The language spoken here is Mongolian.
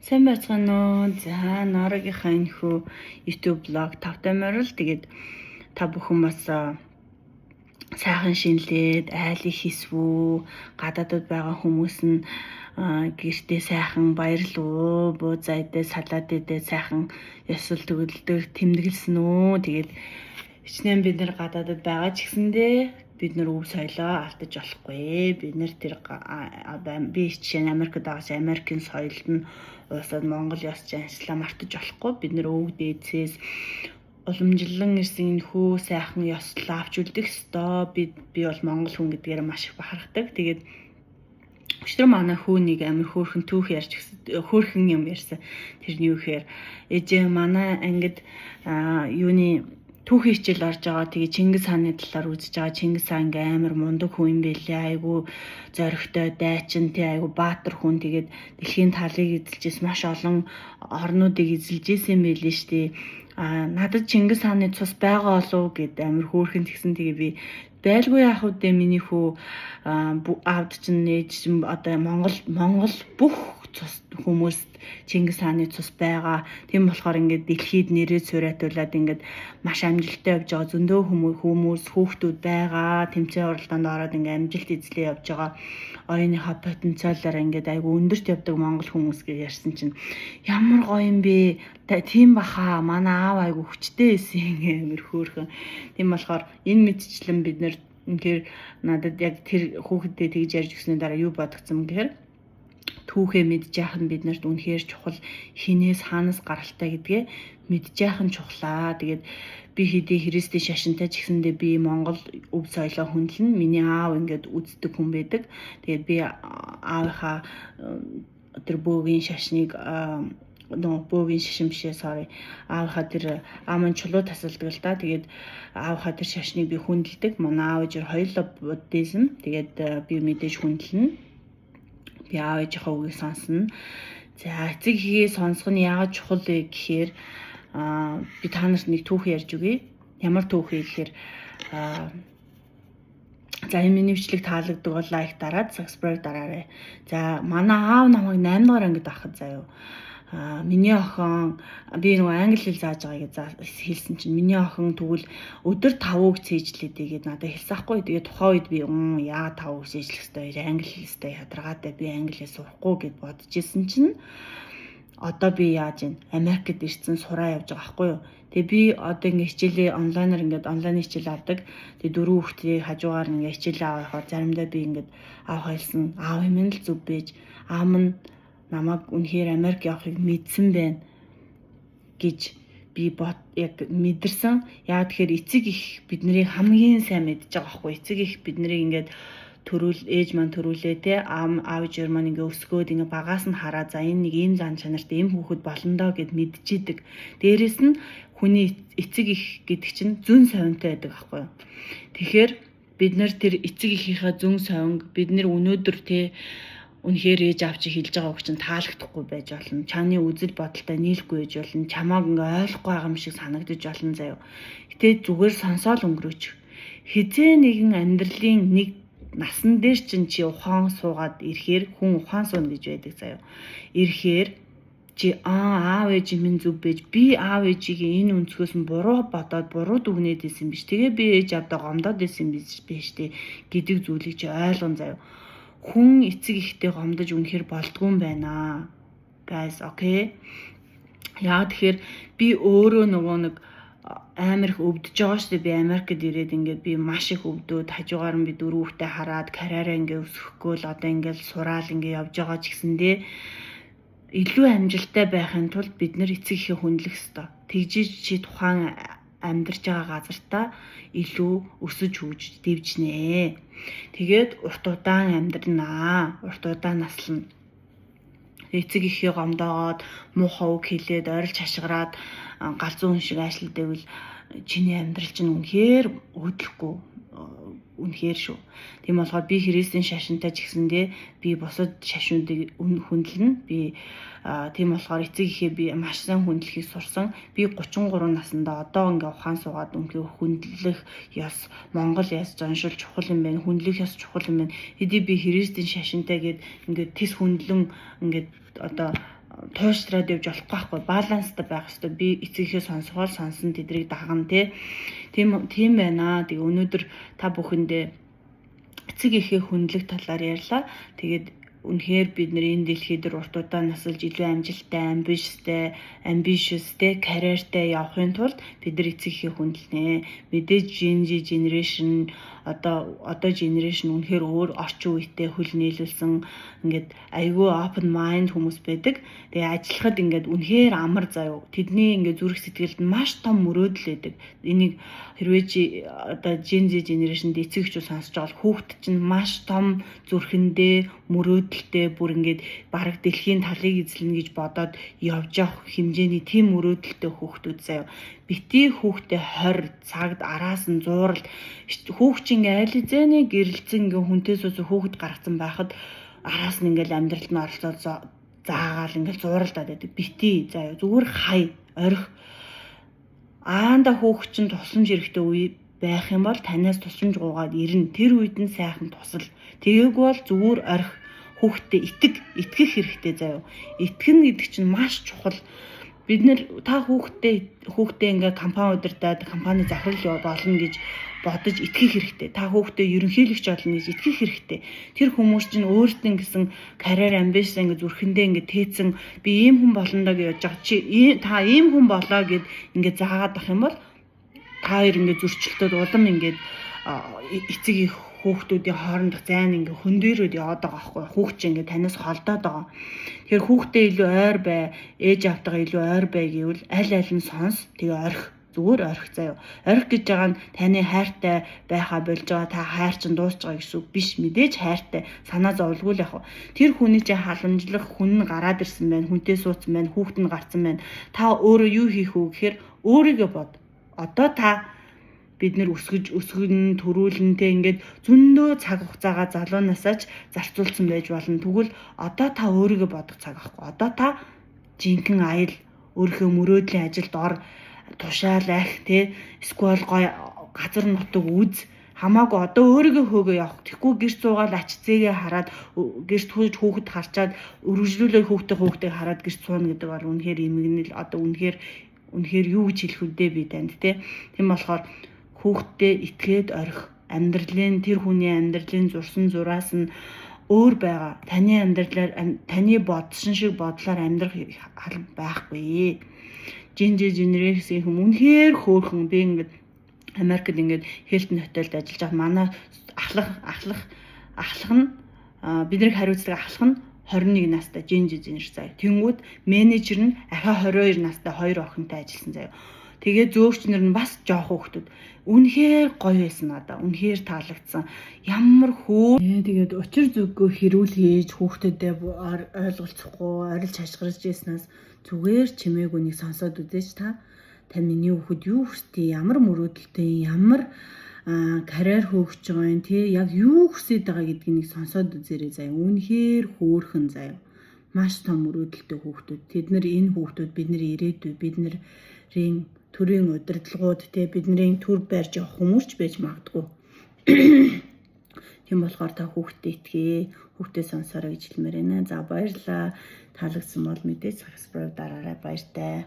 Сайн байцгаана уу? За, Норогийнхаа энэхүү YouTube блог тавтамаар л тэгээд та бүхэн бас сайхан шинэлээд айлыг хийсвүү, гадаадд байгаа хүмүүс нь гэртээ сайхан баярлуу, бууз айдээ салаад идээ сайхан ёсол төгөлдөр тэмдэглэсэн үү. Тэгээд хичнээн бид нар гадаадд байгаа ч гэсэндээ бид нар өв соёлоо алдаж болохгүй. Бид нар тэр би жишээ нь Америкт байгаас Америкийн соёлд нь уусаад Монгол ёс заншлаа мартаж болохгүй. Бид нар өвөг дээдсээс уламжлан ирсэн энэхүү сайхан ёслол авч үлдэх ёстой. Би бол монгол хүн гэдгээр маш их бахархдаг. Тэгээд өчтөр манай хүүнийг амир хөөрхөн түүх ярьж хөөрхөн юм ярьсан. Тэр нь юу гэхээр ээжээ манай ангид юуны түүхийн хичээл орж байгаа. Тэгээ Чингис хааны талаар үзэж байгаа. Чингис хаан ингээм амар мундаг хүн юм байлээ. Айгу зоригтой, дайчин, айгу баатар хүн. Тэгээд дэлхийн талыг эзэлжээс маш олон орнуудыг эзэлж исэн байлээ штэ. Надад Чингис хааны цус байгаа болов гэд амар хөөрхөн тэгсэн. Тэгээ би байлгүй яах вэ миний хүү аавд чинь нээж чинь одоо Монгол бүх цус хүмүүст Чингис хааны цус байгаа. Тийм болохоор ингээд дэлхийд нэрээ сураатуулаад ингээд маш амжилттай явж байгаа. Зөндөө хүмүүс хүүхдүүд байгаа. Тэмцээн уралдаанд ороод ингээд амжилт эзлээ явж байгаа. Оюуныхаа потенциалаар ингээд айгу өндөрт явдаг монгол хүмүүс гэж ярьсан чинь ямар гоё юм бэ? Тийм баха. Манай аав айгу хүчтэй байсан амир хөөрхөн. Тийм болохоор энэ мэдчлэн бид нэр үнэхээр надад яг тэр хүүхэдтэй тэгж ярьж өгсөний дараа юу бодогцсон гэхээр түүхээ мэдж яах нь биднэрт үнэхээр чухал, хинээс хаанаас гаралтай гэдгээ мэдж яах нь чухлаа. Тэгээд би хэдий Христийн шашинтай ч гэсэндээ би Монгол өв соёлоо хөндлөн миний аав ингээд үздэг хүн байдаг. Тэгээд би аавынхаа тэр бөөгийн шашныг бөөгийн шашин бишээ аавынхаа тэр аамын чулуу тасалдаг л да. Тэгээд аавынхаа тэр шашныг би хүндэлдэг. Манай аав ээж хоёулаа буддизм. Тэгээд би мэдээж хүндэлнэ. Би аав ээжийнхээ үгийг сонсно. За эцэг эхээ сонсох нь яагаад чухал вэ гэхээр би та нарт нэг түүх ярьж өгье. Ямар түүх вэ гэхээр за энэ миний бичлэг таалагддаг бол лайк дараад subscribe дараарай. За манай аав намайг 8 дугаар ангид авахд заяа. Миний охин би нөгөө англи хэл зааж байгаа гэж хэлсэн чинь миний охин тэгвэл өдөр 5 үг цээжлээдээ гэдээ надад хэлсэн хгүй. Тэгээд тухайн үед би яа 5 үг цээжлэх ёстой, англи хэлстэй ядаргаатай би англи хэл сурахгүй гэд бодож ирсэн чинь одоо би яаж ийн Америкт ирсэн сураа явж байгаа хгүй юу. Тэгээ би одоо ингээ хичээлээ онлайнаар ингээд онлайн хичээл авдаг. Тэгээ 4 хүүхдийн хажуугаар ингээ хичээлээ авахаар заримдаа би ингээд аав хэлсэн аав юм л зүв бэж аав нь намайг үнэхээр Америк явахыг мэдсэн байна гэж би яг мэдэрсэн. Яа тэгэхээр эцэг их биднийг хамгийн сайн мэдж байгаа байхгүй. Эцэг их биднийг ингээд ээж маань төрүүлээ те аав ээж маань ингээ өсгөөд ингээ багаас нь хараа за энэ нэг ийм зан чанартай ийм хүүхэд болондоо гэд мэдчихэдэг. Дээрэс нь хүний эцэг их гэдэг чинь зүн совинтой байдаг байхгүй. Тэгэхээр бид нар тэр эцэг ихийнхээ зүн совинг бид нар өнөөдөр те үнэхээр ээж аав чи хэлж байгаа үг чинь таалагдахгүй байж болно. Чаны үзэл бодолтой нийлэхгүй байж болно. Чамааг ингээ ойлгохгүй байгаа юм шиг санагдаж болно заяа. Гэтэ зүгээр сонсоол өнгөрөөч. Хизээ нэгэн амьдралын нэг насан дээр чинь чи ухаан суугаад ирэхээр хүн ухаан сууна гэж байдаг заяа. Ирэхээр чи аав ээж минь зүв бэж би аав ээжигийн энэ өнцгөөс нь буруу бодоод буруу дүгнээд исэн биш. Тэгээ би ээж авдаа гомдоод исэн биш тэ гэдэг зүйлийг чи ойлгон заяа. Хүн эцэг ихтэй гомдож үнэхээр болдгүй юм байна. Guys, okay? Яа тэгэхээр би өөрөө нөгөө нэг амар их өвдөж байгаа шүү дээ. Би Америкт ирээд ингээд би маш их өвдөөд хажуугаар нь би 4 хүүхдээ хараад карьераа ингээд өсгөхгүй л одоо ингээд сураал ингээд явж байгаа ч гэсэндээ илүү амжилттай байхын тулд бид нэр эцэг ихээ хүндлэх ёстой. Тэгжиж чи тухайн амьдарч байгаа газартаа илүү өсөж хөгж дэвжнэ. Тэгээд урт удаан амьдрнаа. Урт удаан наслана. Эцэг ихээ гомдоогоод муухай үг хэлээд ойролж хашгираад галзуу хүн шиг ажилладаг чиний амьдрал чинь үнэхээр өдлөхгүй. Үнэхээр шүү. Тийм болохоор би Христийн шашинтай ч гэсэндээ би бусад шашнуудыг хүндэлнэ. Би тийм болохоор эцэг ихээ би маш сайн хүндлэхийг сурсан. Би 33 наснда одоо ингээ ухаан суугаад үнэхээр хүндлэх ёс Монгол ёс зоншил чухал юм байна. Хүндлэх ёс чухал юм байна. Хэдий би Христийн шашинтай гээд ингээ тис хүндлэн ингээ одоо туушраад явж болохгүй байхгүй, баланстай байх хэрэгтэй. Би эцэгийнхээ сонсгоол сонсон тэдрийг дагна тий. Тийм байна. Тэгээ өнөөдөр та бүхэндээ эцэг эхээ хүндлэх талаар ярьлаа. Тэгээд үнэхээр бид нэр энэ дэлхий дээр урт удаан насалж илүү амжилттай, ambitiousтэй, карьертай явахын тулд бид нар эцэг эхээ хүндэлнэ. Мэдээж Gen Z generation одоо generation үнэхээр өөр орчин үетэй хөл нийлүүлсэн ингээд айгүй open mind хүмүүс байдаг. Тэгээ ажиллахад ингээд үнэхээр амар заяа. Тэдний ингээд зүрх сэтгэлд маш том мөрөөдөл байдаг. Энийг хэрвээ чи одоо Gen Z generation-д эцэг эхчүүд сонсож байгаа хүүхэд чинь маш том зүрхэндээ мөрөөдөлтэй бүр ингээд бараг дэлхийн талыг эзлэнэ гэж бодоод явж явах хэмжээний тийм мөрөөдөлтэй хүүхдүүд заяа. Бити хүүхдээ 20 цагт араас нь зуурал хүүхд чинь ингээ аль зэний гэрэлцэн ингээ хүнтэй сууж хүүхэд гаргацсан байхад араас нь ингээл амьдралд нь оролцоод заагаал ингээл зууралдаад байдаг. Бити заяа зүгээр хай орхи аанда хүүхэд чинь тусламж хэрэгтэй үе байх юм бол танаас тусламж гуугаад ирнэ. Тэр үед нь сайхан тусал. Тэгээгүй бол зүгээр орхи хүүхдэд итгэх хэрэгтэй заяа. Итгэн гэдэг чинь маш чухал. Бид нэр та хүүхдээ ингээ компани удирдаад компани захирал болно гэж бодож итгэх хэрэгтэй. Та хүүхдээ ерөнхийлөгч болно гэж итгэх хэрэгтэй. Тэр хүмүүс чинь өөртөө гэсэн карьер амбиц ингээ зүрхэндээ ингээ тээцэн би ийм хүн болно даа гэж бодож байгаа. Та ийм хүн болоо гэд ингээ заагаад ах юм бол та хоёр ингээ зөрчилтөд улам ингээ эцэг их хүүхдүүдийн хоорондох зайн ингээ хөндөрөөд яваад байгаа байхгүй. Хүүхд чинь ингээ танаас холдоод байгаа. Тэгэхээр хүүхдээ илүү ойр бай, ээж автайгаа илүү ойр бай гэвэл аль нь сонс. Тэгээ орхи. Зүгээр орхи заяа. Орхи гэж байгаа нь таны хайртай байхаа болж байгаа. Та хайр чинь дуусч байгаа гэсэн үг биш. Мэдээж хайртай санаа зовлгүй л яг. Тэр хүний чинь халамжлах хүн нь гараад ирсэн байна. Хүнтэй суудсан байна. Хүүхд нь гарсан байна. Та өөрөө юу хийх вэ гэхээр өөрийгөө бод. Одоо та бид нэр өсгөн төрүүлэнтэй ингээд зөндөө цаг хугацаагаа залуу насаач зарцуулсан байж болно. Тэгвэл одоо та өөрийгөө бодох цаг байхгүй. Одоо та жинхэнэ аял өөрийнхөө мөрөөдлийн ажилд ор тушаал ах те сквал гой газар нутаг үз хамаагүй одоо өөрийгөө хөөгөө явах. Тэгэхгүй гэрч суугаад ач зээгээ хараад гэрч хөөж хүүхэд харчаад өргөжлүүлээ хүүхдээ хараад гэрч суuna гэдэг бол үнэхээр эмгэнэл одоо үнэхээр юу гэж хэлэх үдээ би танд те. Тийм болохоор хүүхдэд итгээд орхи. Тэр хүний амьдралын зурсан зураас нь өөр байгаа. Таны амьдралаар таны бодсон шиг бодлоор амьдрах хал байхгүй. Gen Z generation хүмүүс үнэхээр хөөрхөн. Би ингээд Америкт ингээд Hilton хотелд ажиллаж байгаа. Манай ахлах нь биднийг хариуцдаг ахлах нь 21 настай Gen Z generation. Тэнгүүд менежер нь ахаа 22 настай хоёр охинтой ажилласан заяа. Тэгээ зөөгчнөр нь бас жоох хүүхдүүд. Үнэхээр гоё байсан надаа. Үнэхээр таалагдсан. Ямар тэгээд учир зүгөө хэрүүл хийж хүүхдэдээ ойлголцохгүй, орилж хашгирж яснаас зүгээр чимээгүй нэг сонсоод үзээч та. Та миний хүүхэд юу хүсдэг, ямар мөрөөдөлтэй, ямар карьер хөөгч байгаа юм тий. Яг юу хүсэж байгаа гэдгийг сонсоод үзээрэй заяа. Үнэхээр хөөрхөн заяа. Маш том мөрөөдөлтэй хүүхдүүд. Тэд нар энэ хүүхдүүд бидний ирээдүй, бидний төрийн удирдлагууд те бидний төр барьж явах хүмүүс ч байж магадгүй. Тийм болохоор та хүүхдэд итгэе, хүүхдээ сонсоорой гэж хэлмээр байна. За баярлалаа. Таалагдсан бол мэдээж subscribe дараарай. Баяртай.